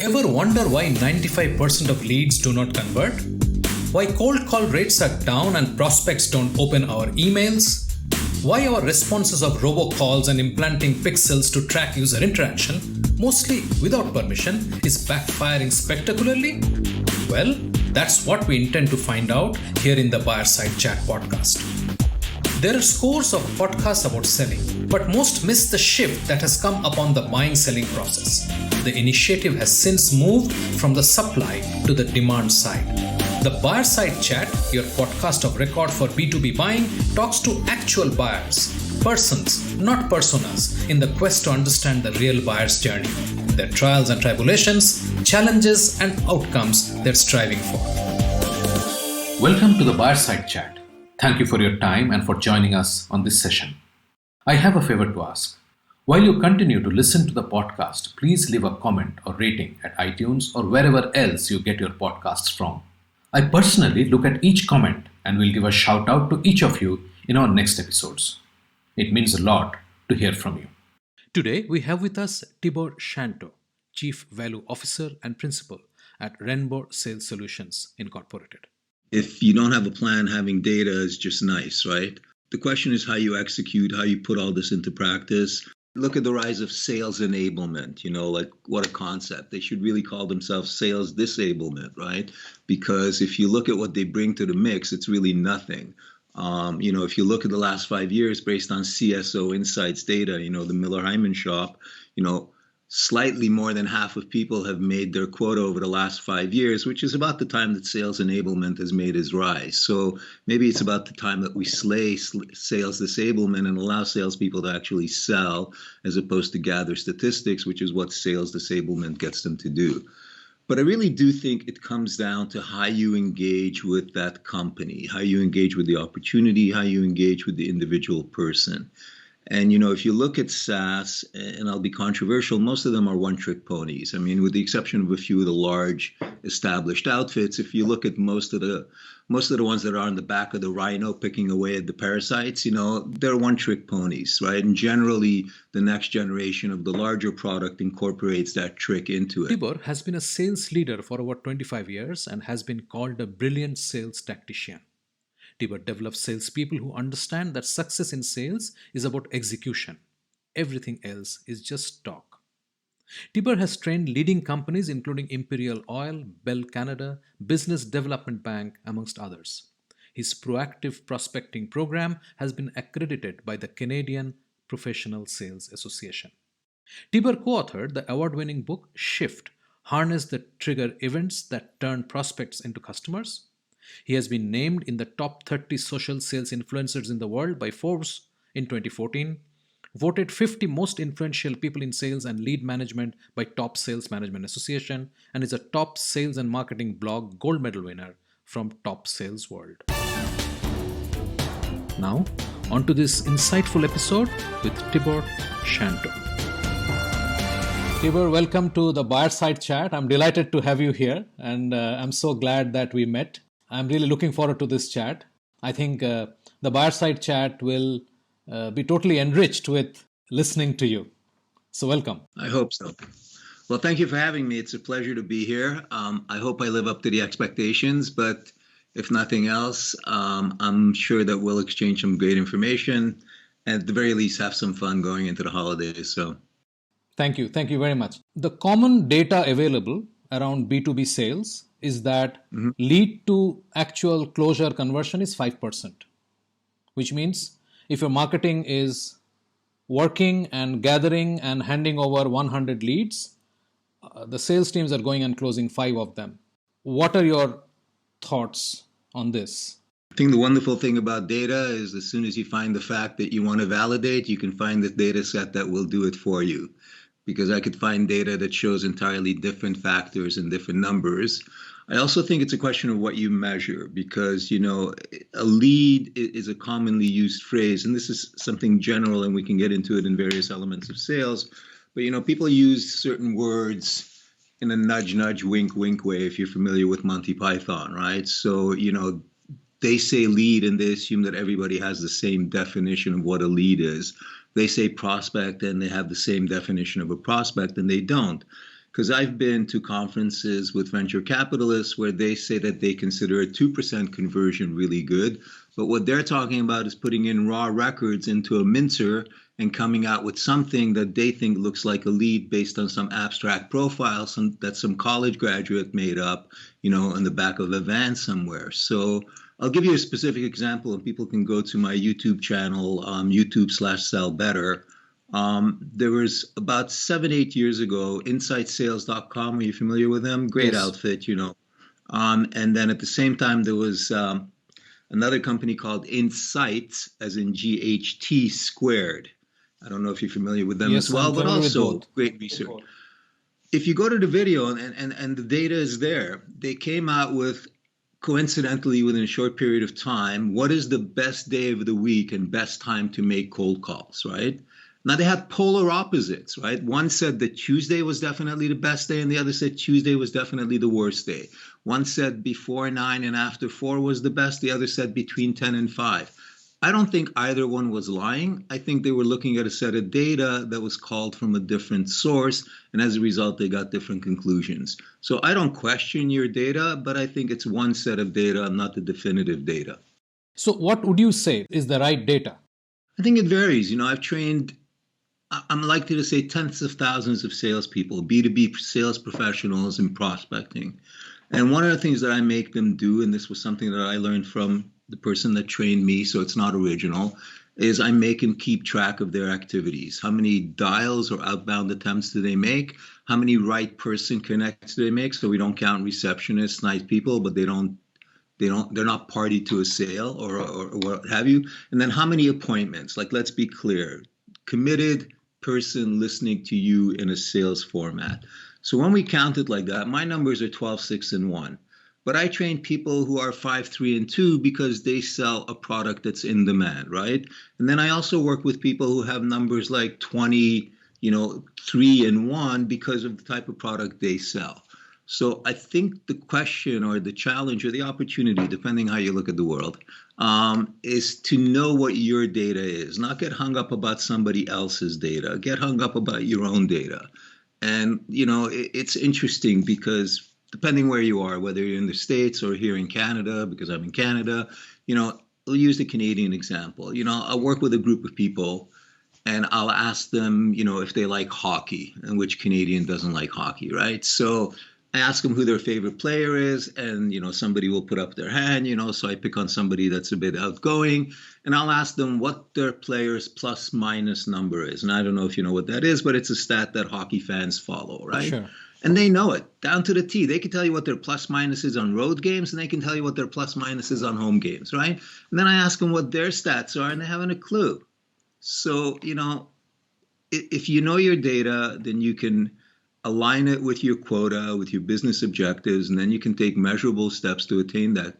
Ever wonder why 95% of leads do not convert? Why cold call rates are down and prospects don't open our emails? Why our responses of robocalls and implanting pixels to track user interaction, mostly without permission, is backfiring spectacularly? Well, that's what we intend to find out here in the Buyer Side Chat podcast. There are scores of podcasts about selling, but most miss the shift that has come upon the buying-selling process. The initiative has since moved from the supply to the demand side. The Buyer Side Chat, your podcast of record for B2B buying, talks to actual buyers, persons, not personas, in the quest to understand the real buyer's journey, their trials and tribulations, challenges and outcomes they're striving for. Welcome to the Buyer Side Chat. Thank you for your time and for joining us on this session. I have a favor to ask. While you continue to listen to the podcast, please leave a comment or rating at iTunes or wherever else you get your podcasts from. I personally look at each comment and will give a shout out to each of you in our next episodes. It means a lot to hear from you. Today we have with us Tibor Shanto, Chief Value Officer and Principal at Rainbow Sales Solutions Incorporated. If you don't have a plan, having data is just nice, right? The question is how you execute, how you put all this into practice. Look at the rise of sales enablement, like what a concept. They should really call themselves sales disablement, right? Because if you look at what they bring to the mix, it's really nothing. If you look at the last 5 years based on CSO Insights data, the Miller-Heiman shop, slightly more than half of people have made their quota over the last 5 years, which is about the time that sales enablement has made its rise. So maybe it's about the time that we slay sales disablement and allow salespeople to actually sell as opposed to gather statistics, which is what sales disablement gets them to do. But I really do think it comes down to how you engage with that company, how you engage with the opportunity, how you engage with the individual person. And, if you look at SaaS, and I'll be controversial, most of them are one-trick ponies. I mean, with the exception of a few of the large established outfits, if you look at most of the ones that are on the back of the rhino picking away at the parasites, they're one-trick ponies, right? And generally, the next generation of the larger product incorporates that trick into it. Tibor has been a sales leader for over 25 years and has been called a brilliant sales tactician. Tibor develops salespeople who understand that success in sales is about execution. Everything else is just talk. Tibor has trained leading companies including Imperial Oil, Bell Canada, Business Development Bank, amongst others. His proactive prospecting program has been accredited by the Canadian Professional Sales Association. Tibor co-authored the award-winning book Shift, Harness the Trigger Events That Turn Prospects into Customers. He has been named in the top 30 social sales influencers in the world by Forbes in 2014, voted 50 most influential people in sales and lead management by Top Sales Management Association, and is a top sales and marketing blog gold medal winner from Top Sales World. Now, on to this insightful episode with Tibor Shanto. Tibor, welcome to the Buyer Side Chat. I'm delighted to have you here, and I'm so glad that we met. I'm really looking forward to this chat. I think the Buyer Side Chat will be totally enriched with listening to you. So welcome. I hope so. Well, thank you for having me. It's a pleasure to be here. I hope I live up to the expectations, but if nothing else, I'm sure that we'll exchange some great information and at the very least have some fun going into the holidays. So, Thank you. Thank you very much. The common data available around B2B sales is that lead to actual closure conversion is 5%, which means if your marketing is working and gathering and handing over 100 leads, the sales teams are going and closing 5 of them. What are your thoughts on this? I think the wonderful thing about data is as soon as you find the fact that you want to validate, you can find the data set that will do it for you. Because I could find data that shows entirely different factors and different numbers. I also think it's a question of what you measure because, a lead is a commonly used phrase, and this is something general, and we can get into it in various elements of sales. But, people use certain words in a nudge, nudge, wink, wink way, if you're familiar with Monty Python, right? So, they say lead and they assume that everybody has the same definition of what a lead is. They say prospect and they have the same definition of a prospect, and they don't. Because I've been to conferences with venture capitalists where they say that they consider a 2% conversion really good. But what they're talking about is putting in raw records into a mincer and coming out with something that they think looks like a lead based on some abstract profile that some college graduate made up, in the back of a van somewhere. So I'll give you a specific example, and people can go to my YouTube channel, YouTube/sellbetter. There was about 7-8 years ago, InsightSales.com. Are you familiar with them? Great Yes. outfit, And then at the same time, there was another company called Insights, as in GHT squared. I don't know if you're familiar with them Yes, as well, I'm but familiar with also both. great research. If you go to the video and the data is there, they came out with, coincidentally, within a short period of time, what is the best day of the week and best time to make cold calls, right? Now, they had polar opposites, right? One said that Tuesday was definitely the best day, and the other said Tuesday was definitely the worst day. One said before 9 and after 4 was the best. The other said between 10 and 5. I don't think either one was lying. I think they were looking at a set of data that was called from a different source, and as a result, they got different conclusions. So I don't question your data, but I think it's one set of data, not the definitive data. So what would you say is the right data? I think it varies. I'm likely to say tens of thousands of salespeople, B2B sales professionals in prospecting. And one of the things that I make them do, and this was something that I learned from the person that trained me, so it's not original, is I make them keep track of their activities. How many dials or outbound attempts do they make? How many right person connects do they make? So we don't count receptionists, nice people, but they're not party to a sale or what have you. And then how many appointments? Like, let's be clear, committed person listening to you in a sales format. So when we count it like that, my numbers are 12, 6, and 1. But I train people who are 5, 3, and 2 because they sell a product that's in demand, right? And then I also work with people who have numbers like 20, 3 and 1 because of the type of product they sell. So I think the question or the challenge or the opportunity, depending how you look at the world, is to know what your data is, not get hung up about somebody else's data, get hung up about your own data. And, it's interesting because depending where you are, whether you're in the States or here in Canada, because I'm in Canada, I'll use the Canadian example. I'll work with a group of people and I'll ask them, if they like hockey, and which Canadian doesn't like hockey, right? So I ask them who their favorite player is, and, somebody will put up their hand, so I pick on somebody that's a bit outgoing, and I'll ask them what their player's plus minus number is. And I don't know if you know what that is, but it's a stat that hockey fans follow, right? Sure. And they know it down to the T. They can tell you what their plus minus is on road games, and they can tell you what their plus minus is on home games, right? And then I ask them what their stats are, and they haven't a clue. So, if you know your data, then you can align it with your quota, with your business objectives, and then you can take measurable steps to attain that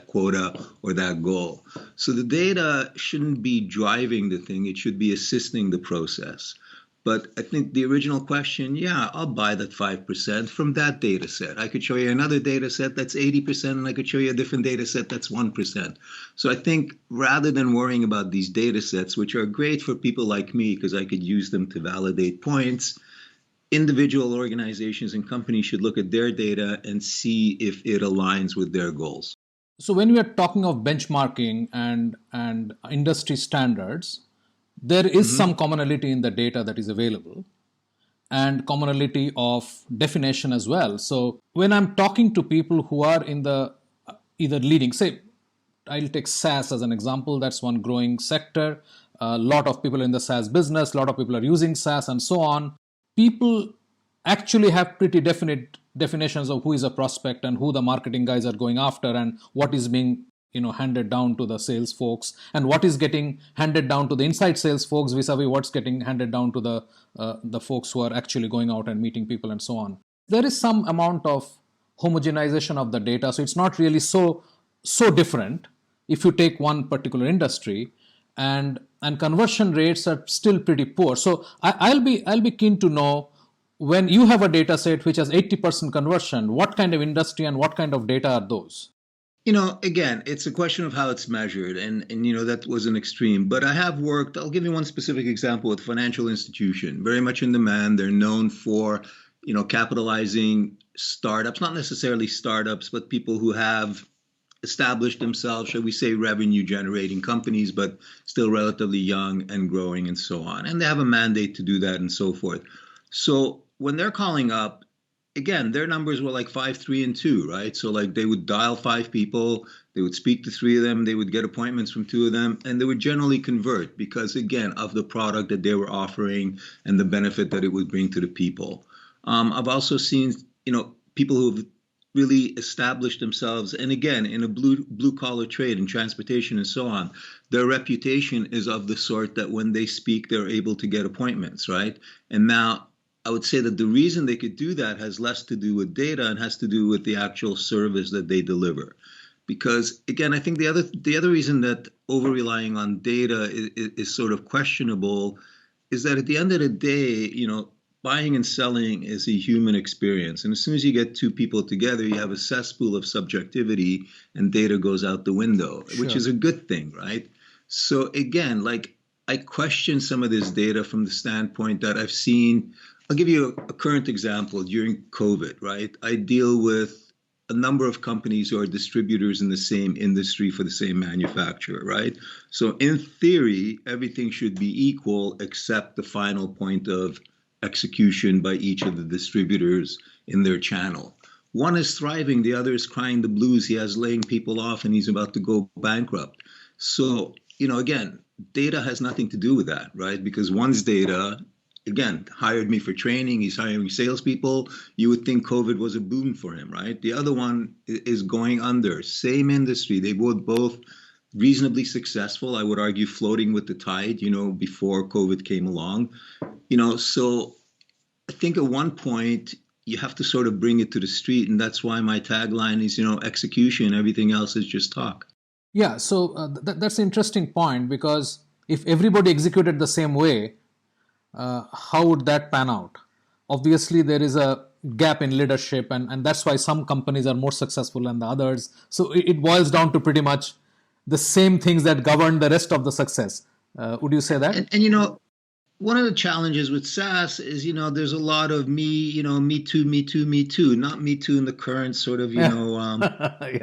quota or that goal. So the data shouldn't be driving the thing. It should be assisting the process. But I think the original question, I'll buy that 5% from that data set. I could show you another data set that's 80%, and I could show you a different data set that's 1%. So I think rather than worrying about these data sets, which are great for people like me because I could use them to validate points, individual organizations and companies should look at their data and see if it aligns with their goals. So when we are talking of benchmarking and industry standards, there is some commonality in the data that is available and commonality of definition as well. So when I'm talking to people who are in the either leading, say, I'll take SaaS as an example. That's one growing sector. A lot of people in the SaaS business, a lot of people are using SaaS and so on. People actually have pretty definite definitions of who is a prospect and who the marketing guys are going after and what is being handed down to the sales folks and what is getting handed down to the inside sales folks vis-a-vis what's getting handed down to the folks who are actually going out and meeting people and so on. There is some amount of homogenization of the data, so it's not really so different if you take one particular industry, and conversion rates are still pretty poor. So I'll be keen to know, when you have a data set which has 80% conversion, what kind of industry and what kind of data are those? Again, it's a question of how it's measured, and that was an extreme. But I have worked. I'll give you one specific example with a financial institution, very much in demand. They're known for, capitalizing startups, not necessarily startups, but people who have established themselves, shall we say, revenue generating companies, but still relatively young and growing and so on. And they have a mandate to do that and so forth. So when they're calling up, again, their numbers were like 5, 3, and 2, right? So like they would dial 5 people, they would speak to 3 of them, they would get appointments from 2 of them, and they would generally convert because, again, of the product that they were offering and the benefit that it would bring to the people. I've also seen, people who've really established themselves, and again, in a blue collar trade in transportation and so on, their reputation is of the sort that when they speak, they're able to get appointments, right? And now I would say that the reason they could do that has less to do with data and has to do with the actual service that they deliver. Because again, I think the other reason that over relying on data is sort of questionable is that at the end of the day, buying and selling is a human experience. And as soon as you get 2 people together, you have a cesspool of subjectivity and data goes out the window, Sure. which is a good thing, right? So again, like I question some of this data from the standpoint that I've seen. I'll give you a current example during COVID, right? I deal with a number of companies who are distributors in the same industry for the same manufacturer, right? So in theory, everything should be equal except the final point of execution by each of the distributors in their channel. One is thriving, the other is crying the blues. He has laying people off and he's about to go bankrupt. So, again, data has nothing to do with that, right? Because one's data, again, hired me for training. He's hiring salespeople. You would think COVID was a boon for him, right? The other one is going under. Same industry. They were both reasonably successful. I would argue floating with the tide, before COVID came along. So I think at one point you have to sort of bring it to the street. And that's why my tagline is, execution. Everything else is just talk. Yeah, so that's an interesting point, because if everybody executed the same way, how would that pan out? Obviously, there is a gap in leadership, and that's why some companies are more successful than the others. So it boils down to pretty much the same things that govern the rest of the success. Would you say that? And one of the challenges with SaaS is, there's a lot of me too, me too, me too. Not me too in the current sort of, Yeah,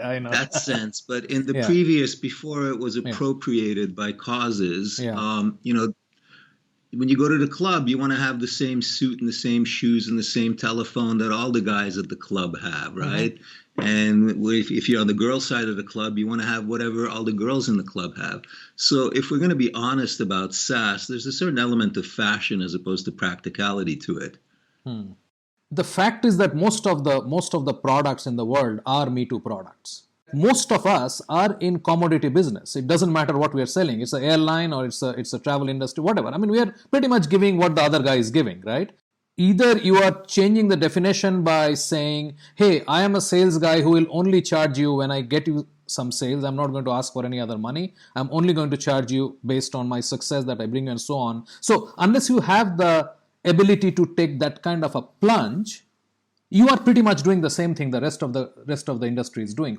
I know. that sense, but in the Yeah. previous, before it was appropriated by causes, Yeah. when you go to the club, you want to have the same suit and the same shoes and the same telephone that all the guys at the club have, right? Mm-hmm. And if you're on the girl side of the club, you want to have whatever all the girls in the club have. So if we're going to be honest about SaaS, there's a certain element of fashion as opposed to practicality to it. The fact is that most of the products in the world are Me Too products. Most of us are in commodity business. It doesn't matter what we are selling. It's an airline or it's a travel industry, whatever. I mean, we are pretty much giving what the other guy is giving, right? Either you are changing the definition by saying, hey, I am a sales guy who will only charge you when I get you some sales. I'm not going to ask for any other money. I'm only going to charge you based on my success that I bring you and so on. So unless you have the ability to take that kind of a plunge, you are pretty much doing the same thing the rest of the industry is doing.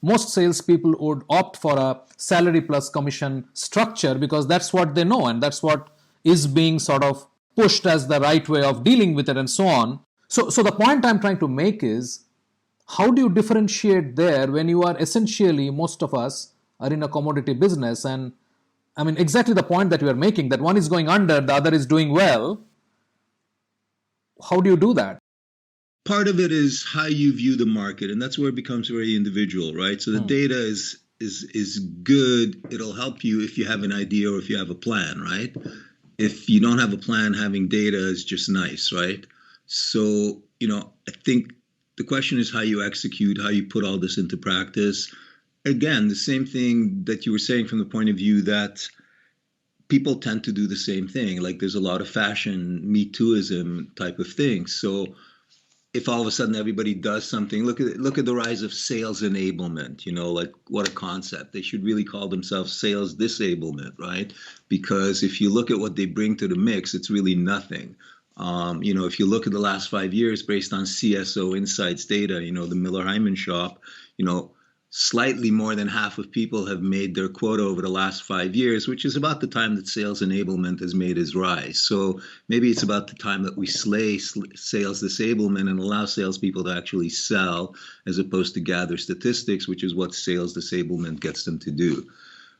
Most salespeople would opt for a salary plus commission structure because that's what they know and that's what is being sort of pushed as the right way of dealing with it and so on. So the point I'm trying to make is, how do you differentiate there when you are essentially, most of us are in a commodity business? And I mean, exactly the point that you are making, that one is going under, the other is doing well. How do you do that? Part of it is how you view the market, and that's where it becomes very individual, right? So the data is good. It'll help you if you have an idea or if you have a plan, right? If you don't have a plan, having data is just nice, right? So, I think the question is how you execute, how you put all this into practice. Again, the same thing that you were saying from the point of view that people tend to do the same thing. Like there's a lot of fashion, Me Tooism type of thing. So if all of a sudden everybody does something, look at the rise of sales enablement, like what a concept. They should really call themselves sales disablement, right? Because if you look at what they bring to the mix, it's really nothing. If you look at the last 5 years based on CSO Insights data, the Miller Hyman shop, slightly more than half of people have made their quota over the last 5 years, which is about the time that sales enablement has made its rise. So maybe it's about the time that we slay sales disablement and allow salespeople to actually sell as opposed to gather statistics, which is what sales disablement gets them to do.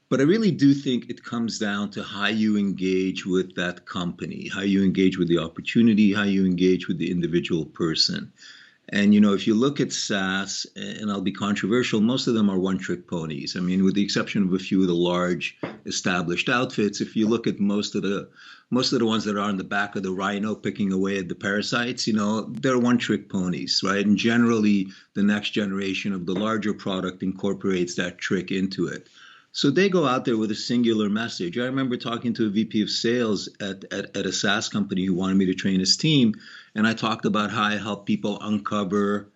But I really do think it comes down to how you engage with that company, how you engage with the opportunity, how you engage with the individual person. And, if you look at SaaS, and I'll be controversial, most of them are one-trick ponies. I mean, with the exception of a few of the large established outfits, if you look at most of the ones that are on the back of the rhino picking away at the parasites, they're one-trick ponies, right? And generally, the next generation of the larger product incorporates that trick into it. So they go out there with a singular message. I remember talking to a VP of sales at a SaaS company who wanted me to train his team. And I talked about how I help people uncover,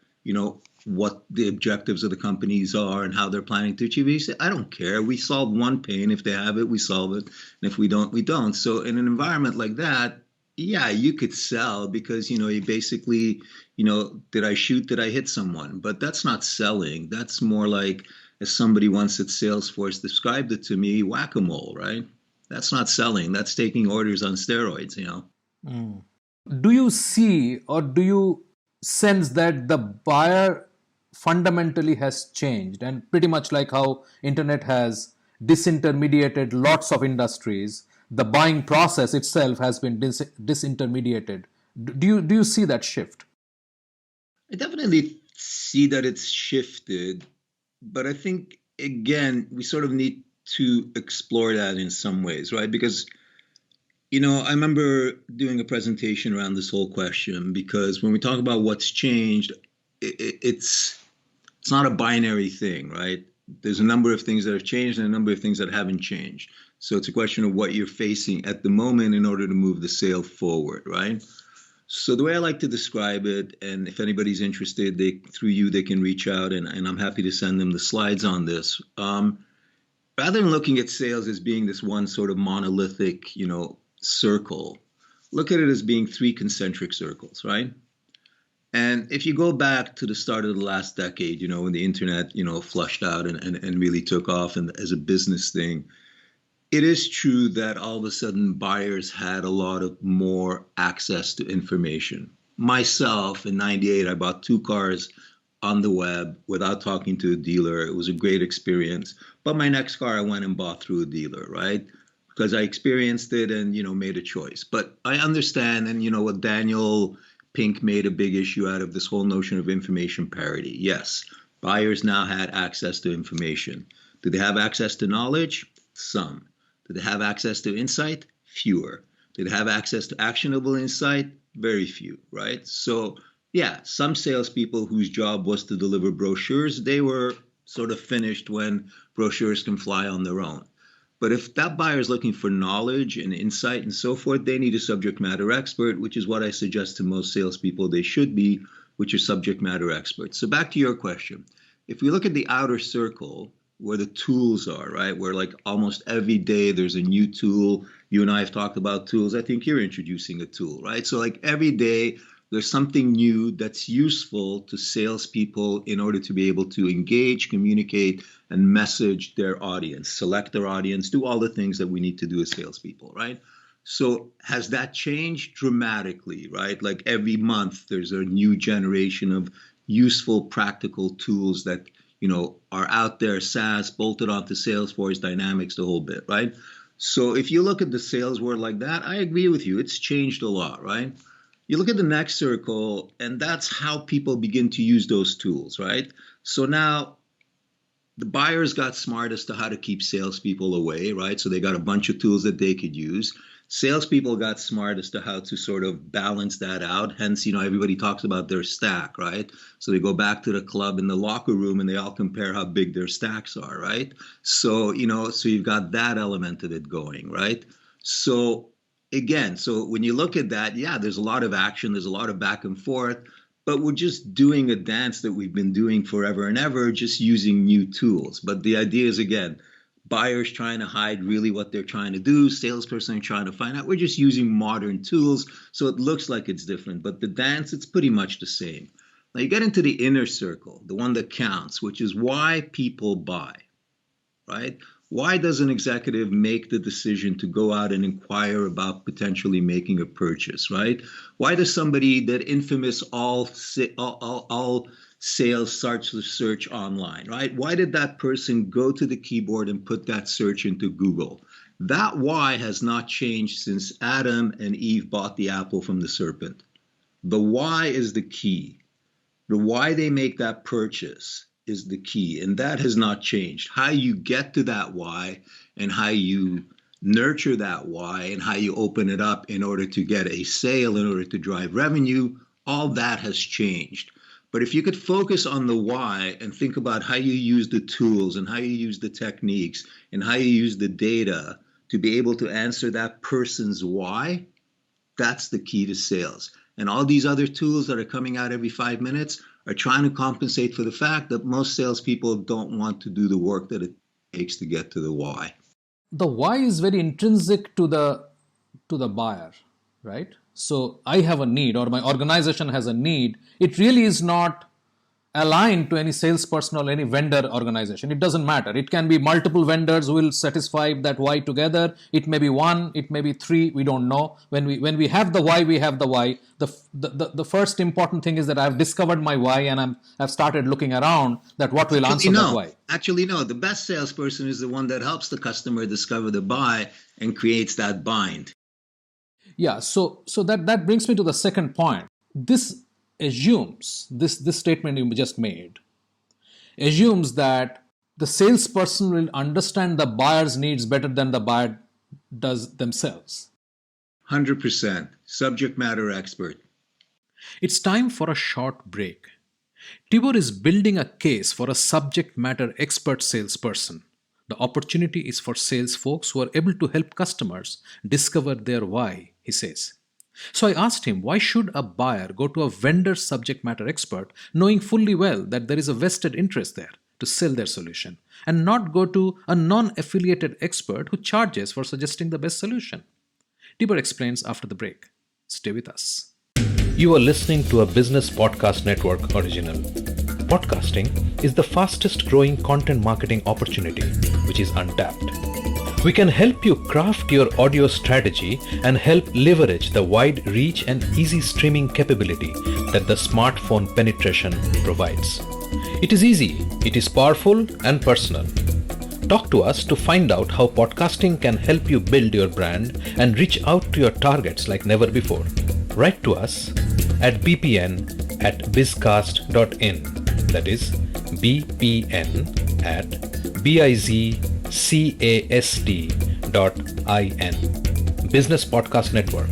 what the objectives of the companies are and how they're planning to achieve it. He said, I don't care. We solve one pain. If they have it, we solve it. And if we don't, we don't. So in an environment like that, yeah, you could sell because, you basically, did I shoot? Did I hit someone? But that's not selling. That's more like, as somebody once at Salesforce described it to me, whack-a-mole, right? That's not selling. That's taking orders on steroids, Mm. Do you see or do you sense that the buyer fundamentally has changed, and pretty much like how internet has disintermediated lots of industries, the buying process itself has been disintermediated? Do you see that shift? I definitely see that it's shifted, but I think, again, we sort of need to explore that in some ways, right? Because, I remember doing a presentation around this whole question, because when we talk about what's changed, it's not a binary thing, right? There's a number of things that have changed and a number of things that haven't changed. So it's a question of what you're facing at the moment in order to move the sale forward, right? So the way I like to describe it, and if anybody's interested, they can reach out, and I'm happy to send them the slides on this. Rather than looking at sales as being this one sort of monolithic, circle, look at it as being three concentric circles, right? And if you go back to the start of the last decade, when the internet, flushed out and really took off and as a business thing, it is true that all of a sudden buyers had a lot of more access to information. Myself, in 98, I bought 2 cars on the web without talking to a dealer. It was a great experience. But my next car I went and bought through a dealer, right? Because I experienced it and, made a choice. But I understand, and, what Daniel Pink made a big issue out of this whole notion of information parity. Yes, buyers now had access to information. Did they have access to knowledge? Some. Did they have access to insight? Fewer. Did they have access to actionable insight? Very few, right? So, yeah, some salespeople whose job was to deliver brochures, they were sort of finished when brochures can fly on their own. But if that buyer is looking for knowledge and insight and so forth, they need a subject matter expert, which is what I suggest to most salespeople they should be, which are subject matter experts. So back to your question. If we look at the outer circle, where the tools are, right? Where like almost every day there's a new tool. You and I have talked about tools. I think you're introducing a tool, right? So like every day there's something new that's useful to salespeople in order to be able to engage, communicate, and message their audience, select their audience, do all the things that we need to do as salespeople, right? So has that changed? Dramatically, right? Like every month there's a new generation of useful, practical tools that are out there, SaaS, bolted onto Salesforce, Dynamics, the whole bit, right? So if you look at the sales world like that, I agree with you. It's changed a lot, right? You look at the next circle, and that's how people begin to use those tools, right? So now the buyers got smart as to how to keep salespeople away, right? So they got a bunch of tools that they could use. Salespeople got smart as to how to sort of balance that out. Hence, everybody talks about their stack, right? So they go back to the club in the locker room and they all compare how big their stacks are, right? So, so you've got that element of it going, right? So again, so when you look at that, yeah, there's a lot of action, there's a lot of back and forth, but we're just doing a dance that we've been doing forever and ever, just using new tools. But the idea is, again, buyers trying to hide really what they're trying to do, salesperson trying to find out. We're just using modern tools, so it looks like it's different. But the dance, it's pretty much the same. Now you get into the inner circle, the one that counts, which is why people buy, right? Why does an executive make the decision to go out and inquire about potentially making a purchase, right? Why does somebody, that infamous all sales starts to search online, right? Why did that person go to the keyboard and put that search into Google? That why has not changed since Adam and Eve bought the apple from the serpent. The why is the key. The why they make that purchase is the key, and that has not changed. How you get to that why and how you nurture that why and how you open it up in order to get a sale, in order to drive revenue, all that has changed. But if you could focus on the why and think about how you use the tools and how you use the techniques and how you use the data to be able to answer that person's why, that's the key to sales. And all these other tools that are coming out every 5 minutes are trying to compensate for the fact that most salespeople don't want to do the work that it takes to get to the why. The why is very intrinsic to the buyer, right? So I have a need, or my organization has a need. It really is not aligned to any salesperson or any vendor organization. It doesn't matter. It can be multiple vendors who will satisfy that why together. It may be one, it may be three, we don't know. When we have the why, we have the why. The first important thing is that I've discovered my why and I've started looking around that what will answer that why. Actually, no. The best salesperson is the one that helps the customer discover the buy and creates that bind. Yeah, so that brings me to the second point. This assumes, this statement you just made, assumes that the salesperson will understand the buyer's needs better than the buyer does themselves. 100%. Subject matter expert. It's time for a short break. Tibor is building a case for a subject matter expert salesperson. The opportunity is for sales folks who are able to help customers discover their why, he says. So I asked him, why should a buyer go to a vendor subject matter expert knowing fully well that there is a vested interest there to sell their solution, and not go to a non-affiliated expert who charges for suggesting the best solution? Tibor explains after the break. Stay with us. You are listening to a Business Podcast Network original. Podcasting is the fastest growing content marketing opportunity, which is untapped. We can help you craft your audio strategy and help leverage the wide reach and easy streaming capability that the smartphone penetration provides. It is easy, it is powerful and personal. Talk to us to find out how podcasting can help you build your brand and reach out to your targets like never before. Write to us at bpn@bizcast.in. That is bpn@bizcast.in. Business Podcast Network.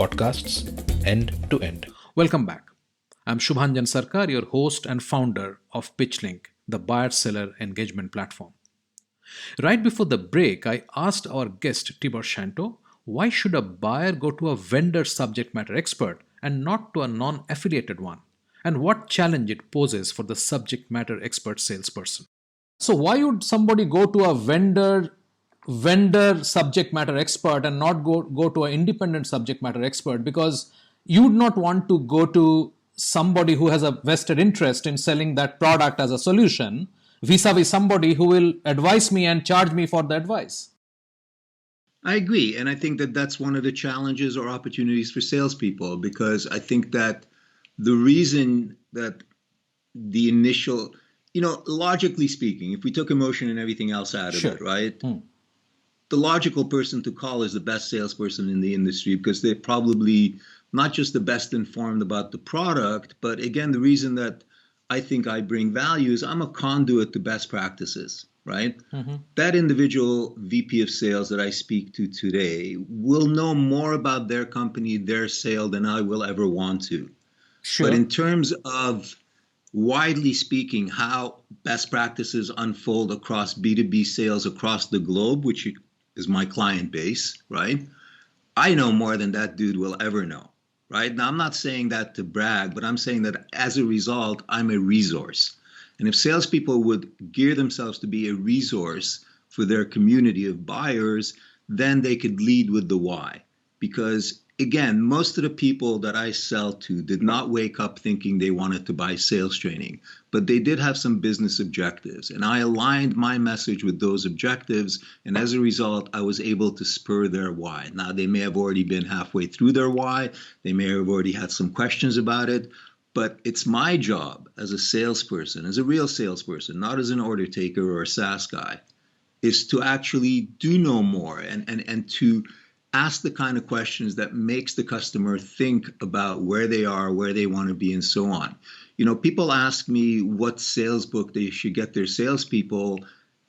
Podcasts end to end. Welcome back. I'm Shubhanjan Sarkar, your host and founder of PitchLink, the buyer-seller engagement platform. Right before the break, I asked our guest Tibor Shanto, why should a buyer go to a vendor subject matter expert and not to a non-affiliated one? And what challenge it poses for the subject matter expert salesperson. So why would somebody go to a vendor subject matter expert and not go to an independent subject matter expert? Because you would not want to go to somebody who has a vested interest in selling that product as a solution vis-a-vis somebody who will advise me and charge me for the advice. I agree. And I think that that's one of the challenges or opportunities for salespeople, because I think that the reason that the initial, logically speaking, if we took emotion and everything else out of it, right? The logical person to call is the best salesperson in the industry, because they're probably not just the best informed about the product, but again, the reason that I think I bring value is I'm a conduit to best practices, right? That individual VP of sales that I speak to today will know more about their company, their sale, than I will ever want to. Sure. But in terms of widely speaking, how best practices unfold across B2B sales across the globe, which is my client base, right? I know more than that dude will ever know, right? Now, I'm not saying that to brag, but I'm saying that as a result, I'm a resource. And if salespeople would gear themselves to be a resource for their community of buyers, then they could lead with the why. Because again, most of the people that I sell to did not wake up thinking they wanted to buy sales training, but they did have some business objectives. And I aligned my message with those objectives. And as a result, I was able to spur their why. Now, they may have already been halfway through their why. They may have already had some questions about it. But it's my job as a salesperson, as a real salesperson, not as an order taker or a SaaS guy, is to actually do no more and to ask the kind of questions that makes the customer think about where they are, where they want to be, and so on. You know, people ask me what sales book they should get their salespeople,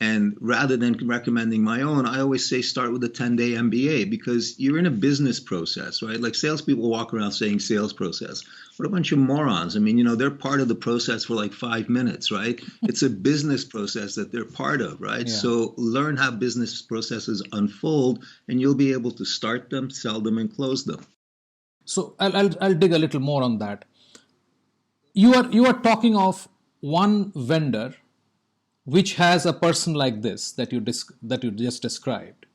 and rather than recommending my own, I always say start with a 10-day MBA, because you're in a business process, right? Like salespeople walk around saying sales process. What a bunch of morons. I mean, you know, they're part of the process for like 5 minutes, right? It's a business process that they're part of, right? Yeah. So learn how business processes unfold, and you'll be able to start them, sell them, and close them. So I'll dig a little more on that. You are talking of one vendor which has a person like this that you just described,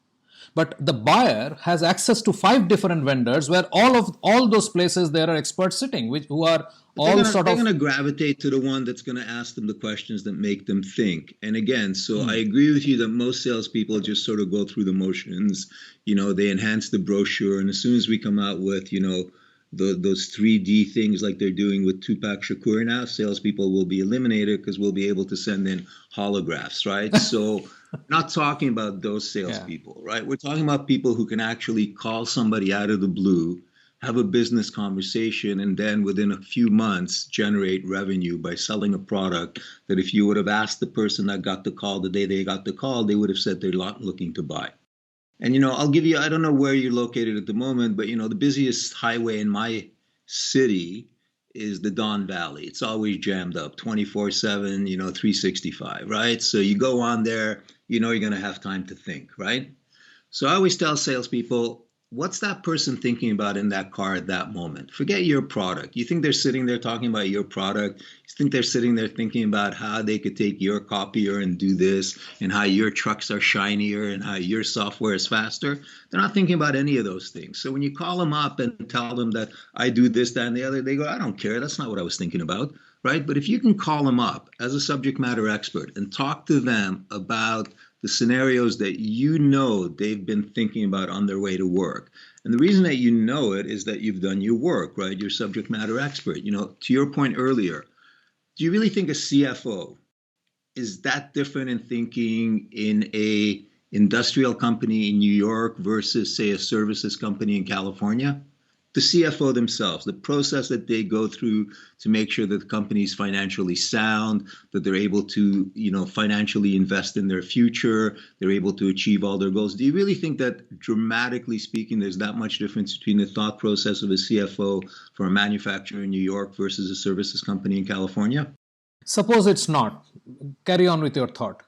but the buyer has access to 5 different vendors where all those places there are experts sitting, who are they're going to gravitate to the one that's going to ask them the questions that make them think. And again, so I agree with you that most salespeople just sort of go through the motions. You know, they enhance the brochure, and as soon as we come out with, you know, those 3D things like they're doing with Tupac Shakur now, salespeople will be eliminated because we'll be able to send in holographs, right? So not talking about those salespeople, right? We're talking about people who can actually call somebody out of the blue, have a business conversation, and then within a few months generate revenue by selling a product that if you would have asked the person that got the call the day they got the call, they would have said they're not looking to buy. And, you know, I'll give you, I don't know where you're located at the moment, but, you know, the busiest highway in my city is the Don Valley. It's always jammed up 24/7, you know, 365, right? So you go on there, you know, you're going to have time to think, right? So I always tell salespeople, what's that person thinking about in that car at that moment? Forget your product. You think they're sitting there talking about your product? You think they're sitting there thinking about how they could take your copier and do this, and how your trucks are shinier, and how your software is faster? They're not thinking about any of those things. So when you call them up and tell them that I do this, that, and the other, they go, I don't care. That's not what I was thinking about, right? But if you can call them up as a subject matter expert and talk to them about the scenarios that you know they've been thinking about on their way to work. And the reason that you know it is that you've done your work, right? You're subject matter expert. You know, to your point earlier, do you really think a CFO is that different in thinking in a industrial company in New York versus, say, a services company in California? The CFO themselves, the process that they go through to make sure that the company is financially sound, that they're able to, you know, financially invest in their future, they're able to achieve all their goals. Do you really think that, dramatically speaking, there's that much difference between the thought process of a CFO for a manufacturer in New York versus a services company in California? Suppose it's not. Carry on with your thought.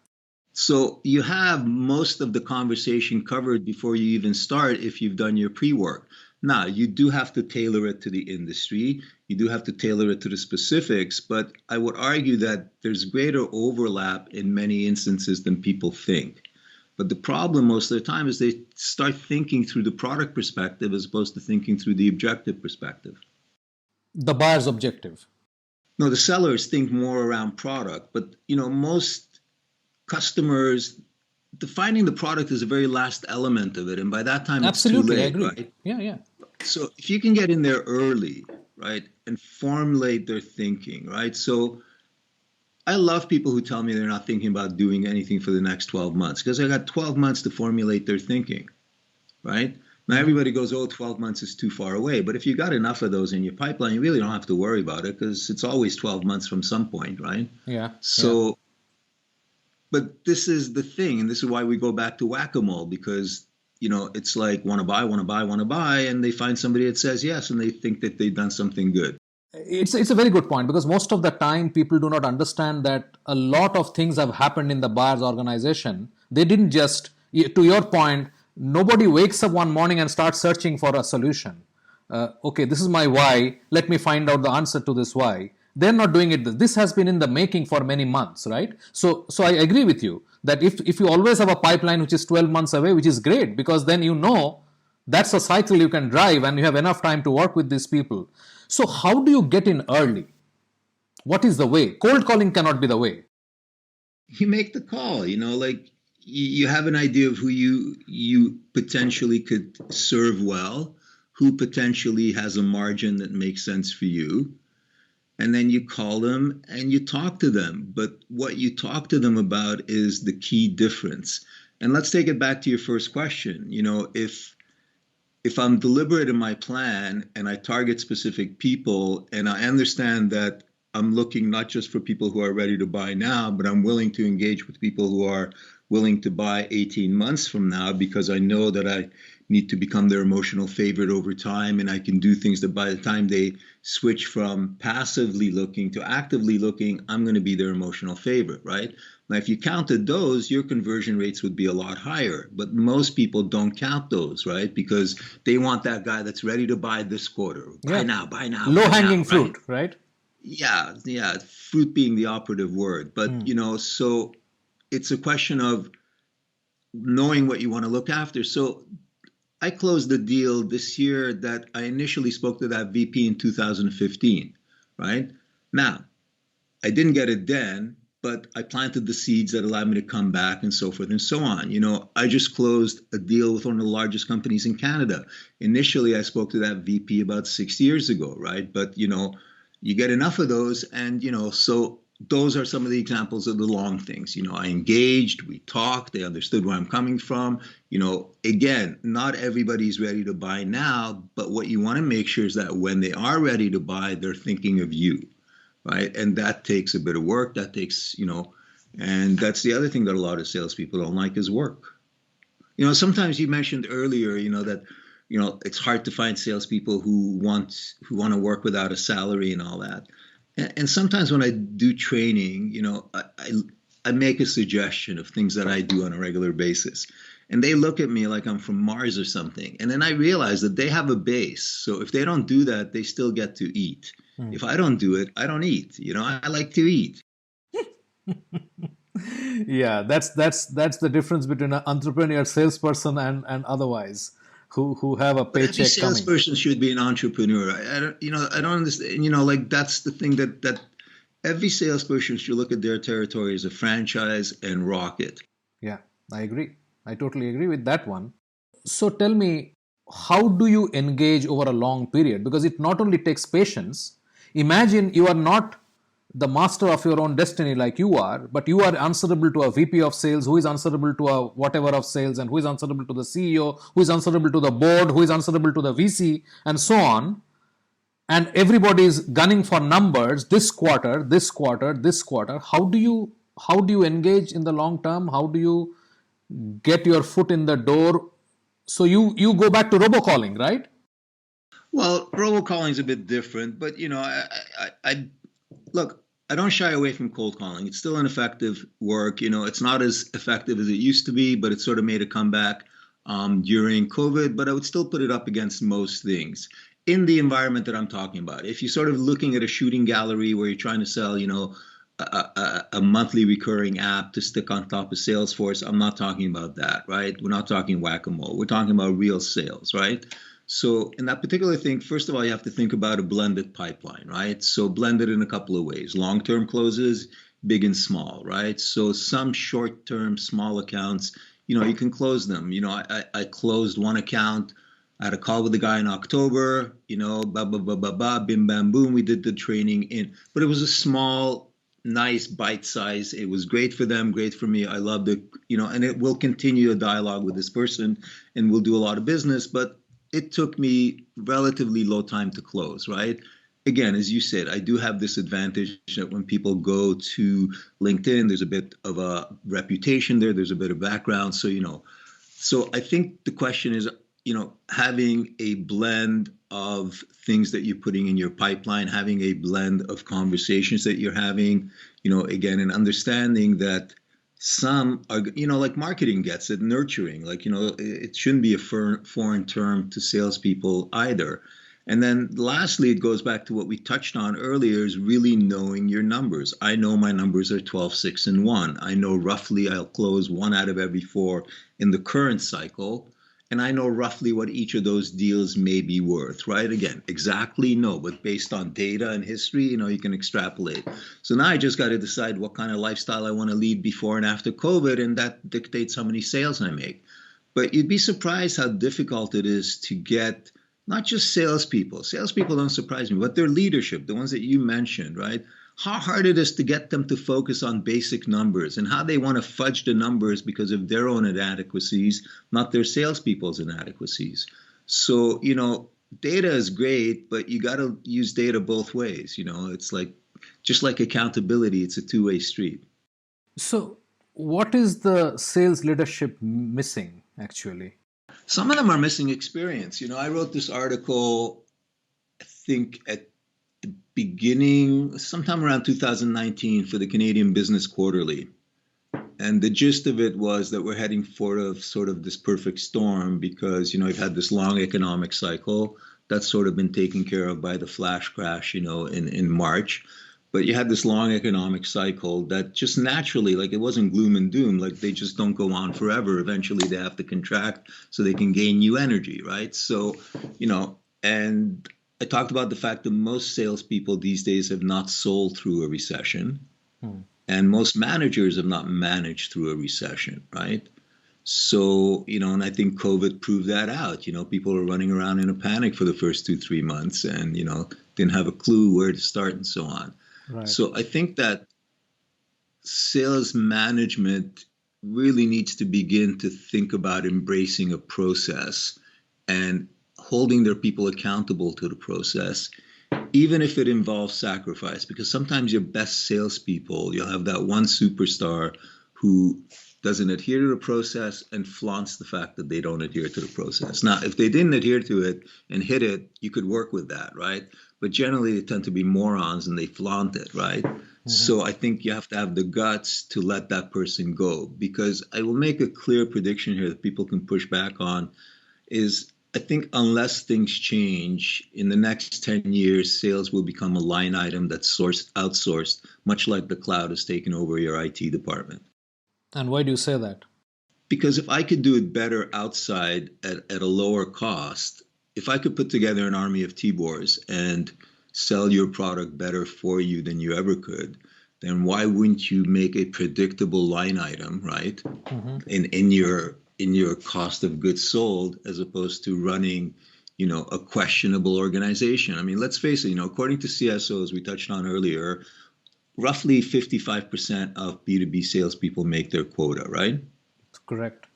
So you have most of the conversation covered before you even start if you've done your pre-work. Now, you do have to tailor it to the industry. You do have to tailor it to the specifics. But I would argue that there's greater overlap in many instances than people think. But the problem most of the time is they start thinking through the product perspective as opposed to thinking through the objective perspective. The buyer's objective. No, the sellers think more around product. But, you know, most customers, defining the product is the very last element of it. And by that time, Absolutely, it's too late, I agree. right? Yeah. So if you can get in there early, right, and formulate their thinking, right? So I love people who tell me they're not thinking about doing anything for the next 12 months because I got 12 months to formulate their thinking, right? Now, everybody goes, 12 months is too far away. But if you got enough of those in your pipeline, you really don't have to worry about it because it's always 12 months from some point, right? Yeah. So, but this is the thing, and this is why we go back to whack-a-mole, because you know, it's like want to buy, and they find somebody that says yes, and they think that they've done something good. It's a very good point, because most of the time people do not understand that a lot of things have happened in the buyer's organization. They didn't just, to your point, nobody wakes up one morning and starts searching for a solution. Okay, this is my why. Let me find out the answer to this why. They're not doing it. This has been in the making for many months, right? So I agree with you that if you always have a pipeline which is 12 months away, which is great, because then you know That's a cycle you can drive and you have enough time to work with these people. So how do you get in early? What is the way? Cold calling cannot be the way. You make the call, like you have an idea of who you potentially could serve well, who potentially has a margin that makes sense for you. And then you call them and you talk to them. But what you talk to them about is the key difference. And let's take it back to your first question. If I'm deliberate in my plan and I target specific people and I understand that I'm looking not just for people who are ready to buy now, but I'm willing to engage with people who are willing to buy 18 months from now because I know that I need to become their emotional favorite over time, and I can do things that by the time they switch from passively looking to actively looking, I'm going to be their emotional favorite, right? Now, if you counted those, your conversion rates would be a lot higher, but most people don't count those, right? Because they want that guy that's ready to buy this quarter. Buy now, buy now. Low-hanging fruit, right? Yeah, fruit being the operative word. But, so it's a question of knowing what you want to look after. So I closed the deal this year that I initially spoke to that VP in 2015, right? Now, I didn't get it then, but I planted the seeds that allowed me to come back and so forth and so on. I just closed a deal with one of the largest companies in Canada. Initially, I spoke to that VP about 6 years ago, right? But, you get enough of those and, so those are some of the examples of the long things. I engaged, we talked, they understood where I'm coming from. Again, not everybody's ready to buy now, but what you want to make sure is that when they are ready to buy, they're thinking of you, right? And that takes a bit of work. That takes, and that's the other thing that a lot of salespeople don't like is work. Sometimes you mentioned earlier, that, it's hard to find salespeople who want to work without a salary and all that. And sometimes when I do training, I make a suggestion of things that I do on a regular basis. And they look at me like I'm from Mars or something. And then I realize that they have a base. So if they don't do that, they still get to eat. If I don't do it, I don't eat. I like to eat. Yeah, that's the difference between an entrepreneur, salesperson, and otherwise. Who have a paycheck every salesperson should be an entrepreneur. I don't understand. That's the thing that every salesperson should look at their territory as a franchise and rock it. Yeah, I agree. I totally agree with that one. So tell me, how do you engage over a long period? Because it not only takes patience. Imagine you are not the master of your own destiny like you are, but you are answerable to a VP of sales who is answerable to a whatever of sales and who is answerable to the CEO, who is answerable to the board, who is answerable to the VC, and so on. And everybody is gunning for numbers this quarter, this quarter, this quarter. How do you engage in the long term? How do you get your foot in the door? So you go back to robocalling, right? Well, robocalling is a bit different, but I look, I don't shy away from cold calling. It's still an effective work. It's not as effective as it used to be, but it sort of made a comeback during COVID. But I would still put it up against most things in the environment that I'm talking about. If you're sort of looking at a shooting gallery where you're trying to sell, a monthly recurring app to stick on top of Salesforce, I'm not talking about that, right? We're not talking whack-a-mole. We're talking about real sales, right? So in that particular thing, first of all, you have to think about a blended pipeline, right? So blended in a couple of ways. Long-term closes, big and small, right? So some short-term small accounts, you can close them. I closed one account. I had a call with the guy in October, bim, bam, boom. We did the training but it was a small, nice bite size. It was great for them, great for me. I loved it, and it will continue a dialogue with this person and we'll do a lot of business. But it took me relatively low time to close, right? Again, as you said, I do have this advantage that when people go to LinkedIn, there's a bit of a reputation there. There's a bit of background. So, so I think the question is, having a blend of things that you're putting in your pipeline, having a blend of conversations that you're having, again, and understanding that some are, like marketing gets it, nurturing, it shouldn't be a foreign term to salespeople either. And then lastly, it goes back to what we touched on earlier, is really knowing your numbers. I know my numbers are 12, 6, and 1. I know roughly I'll close 1 out of every 4 in the current cycle. and I know roughly what each of those deals may be worth, right? Again, exactly no, but based on data and history, you can extrapolate. So now I just got to decide what kind of lifestyle I want to lead before and after COVID, and that dictates how many sales I make. But you'd be surprised how difficult it is to get not just salespeople. Salespeople don't surprise me, but their leadership, the ones that you mentioned, right? How hard it is to get them to focus on basic numbers and how they want to fudge the numbers because of their own inadequacies, not their salespeople's inadequacies. So, data is great, but you got to use data both ways. It's like, just like accountability, it's a two-way street. So, what is the sales leadership missing, actually? Some of them are missing experience. I wrote this article, I think, at the beginning, sometime around 2019 for the Canadian Business Quarterly. And the gist of it was that we're heading for sort of this perfect storm because, we've had this long economic cycle that's sort of been taken care of by the flash crash, in March. But you had this long economic cycle that just naturally, like it wasn't gloom and doom, like they just don't go on forever. Eventually they have to contract so they can gain new energy, right? So, and I talked about the fact that most salespeople these days have not sold through a recession, and most managers have not managed through a recession, right? So, and I think COVID proved that out. People are running around in a panic for the first 2-3 months and, didn't have a clue where to start and so on. Right. So I think that sales management really needs to begin to think about embracing a process and holding their people accountable to the process, even if it involves sacrifice. Because sometimes your best salespeople, you'll have that one superstar who doesn't adhere to the process and flaunts the fact that they don't adhere to the process. Now, if they didn't adhere to it and hit it, you could work with that, right? But generally, they tend to be morons and they flaunt it, right? Mm-hmm. So I think you have to have the guts to let that person go. Because I will make a clear prediction here that people can push back on is I think unless things change, in the next 10 years, sales will become a line item that's outsourced, much like the cloud has taken over your IT department. And why do you say that? Because if I could do it better outside at a lower cost, if I could put together an army of Tibors and sell your product better for you than you ever could, then why wouldn't you make a predictable line item, right? Mm-hmm. in your cost of goods sold, as opposed to running, a questionable organization. I mean, let's face it, according to CSOs we touched on earlier, roughly 55% of B2B salespeople make their quota, right? That's correct.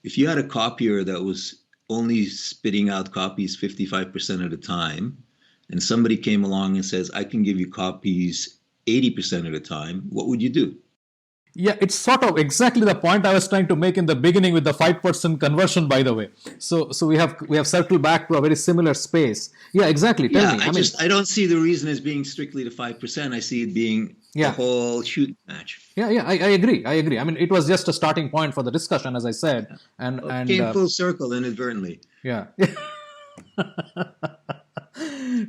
If you had a copier that was only spitting out copies 55% of the time, and somebody came along and says, I can give you copies 80% of the time, what would you do? Yeah, it's sort of exactly the point I was trying to make in the beginning with the 5% conversion, by the way. So we have circled back to a very similar space. Yeah, exactly. Tell me. I don't see the reason as being strictly the 5%. I see it being the whole shoot match. Yeah, I agree. I mean, it was just a starting point for the discussion, as I said. Yeah. And came full circle inadvertently. Yeah.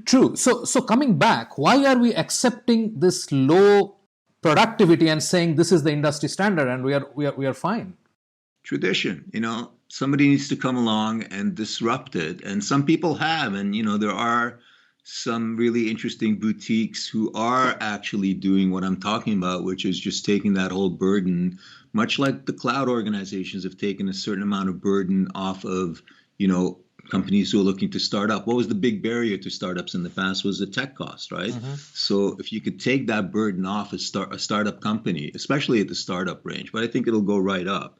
True. So coming back, why are we accepting this low productivity and saying this is the industry standard and we are fine? Tradition, somebody needs to come along and disrupt it. And some people have, and there are some really interesting boutiques who are actually doing what I'm talking about, which is just taking that whole burden, much like the cloud organizations have taken a certain amount of burden off of, companies who are looking to start up. What was the big barrier to startups in the past was the tech cost, right? Mm-hmm. So if you could take that burden off a startup company, especially at the startup range, but I think it'll go right up.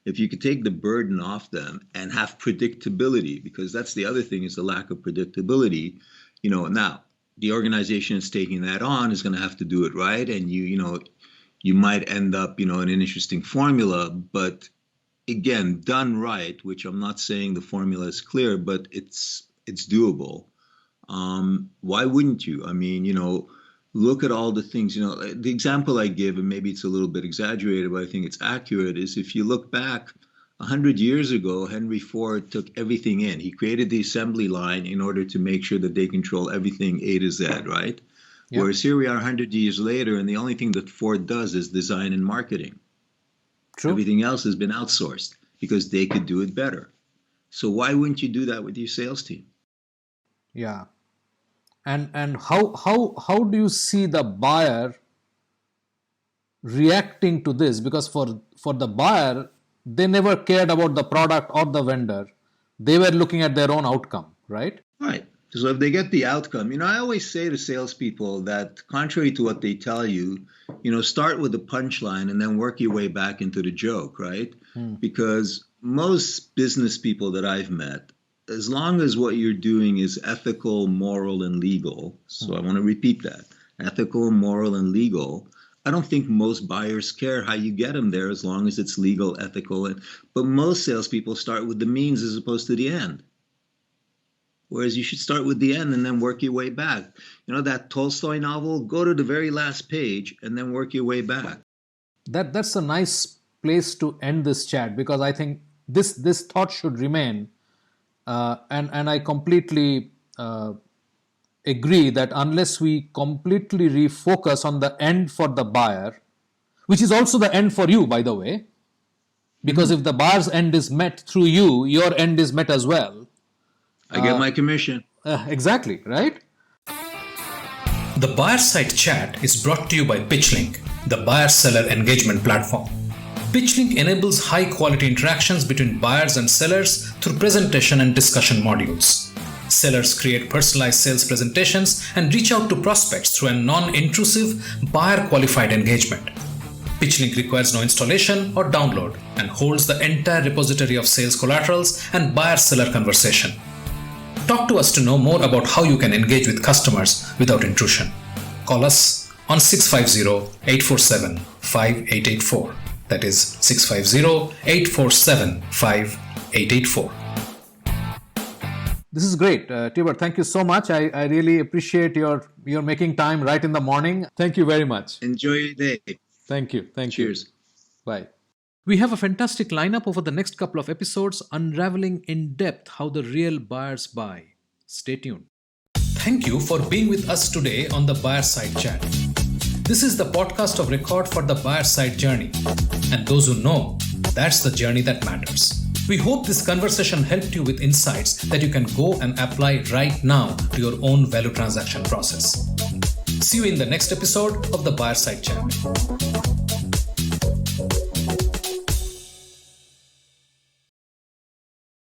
If you could take the burden off them and have predictability, because that's the other thing is the lack of predictability, now the organization is taking that on is going to have to do it right. And you might end up, in an interesting formula, but again, done right, which I'm not saying the formula is clear, but it's doable. Why wouldn't you? I mean, look at all the things, the example I give, and maybe it's a little bit exaggerated, but I think it's accurate, is if you look back 100 years ago, Henry Ford took everything in. He created the assembly line in order to make sure that they control everything A to Z, right? Yep. Whereas here we are 100 years later, and the only thing that Ford does is design and marketing. True. Everything else has been outsourced because they could do it better. So why wouldn't you do that with your sales team? Yeah. And how do you see the buyer reacting to this? Because for the buyer, they never cared about the product or the vendor. They were looking at their own outcome, right? Right. So if they get the outcome, I always say to salespeople that contrary to what they tell you, start with the punchline and then work your way back into the joke, right? Because most business people that I've met, as long as what you're doing is ethical, moral, and legal, so I want to repeat that, ethical, moral, and legal, I don't think most buyers care how you get them there as long as it's legal, ethical. But most salespeople start with the means as opposed to the end. Whereas you should start with the end and then work your way back. That Tolstoy novel, go to the very last page and then work your way back. That's a nice place to end this chat, because I think this thought should remain. And I completely agree that unless we completely refocus on the end for the buyer, which is also the end for you, by the way, because if the buyer's end is met through you, your end is met as well. I get my commission. Exactly, right? The Buyer Side Chat is brought to you by PitchLink, the buyer-seller engagement platform. PitchLink enables high-quality interactions between buyers and sellers through presentation and discussion modules. Sellers create personalized sales presentations and reach out to prospects through a non-intrusive, buyer-qualified engagement. PitchLink requires no installation or download and holds the entire repository of sales collaterals and buyer-seller conversation. Talk to us to know more about how you can engage with customers without intrusion. Call us on 650-847-5884. That is 650-847-5884. This is great. Tibor, thank you so much. I really appreciate your making time right in the morning. Thank you very much. Enjoy your day. Thank you. Cheers. Bye. We have a fantastic lineup over the next couple of episodes, unraveling in depth how the real buyers buy. Stay tuned. Thank you for being with us today on the Buyer Side Chat. This is the podcast of record for the buyer side journey. And those who know, that's the journey that matters. We hope this conversation helped you with insights that you can go and apply right now to your own value transaction process. See you in the next episode of the Buyer Side Chat.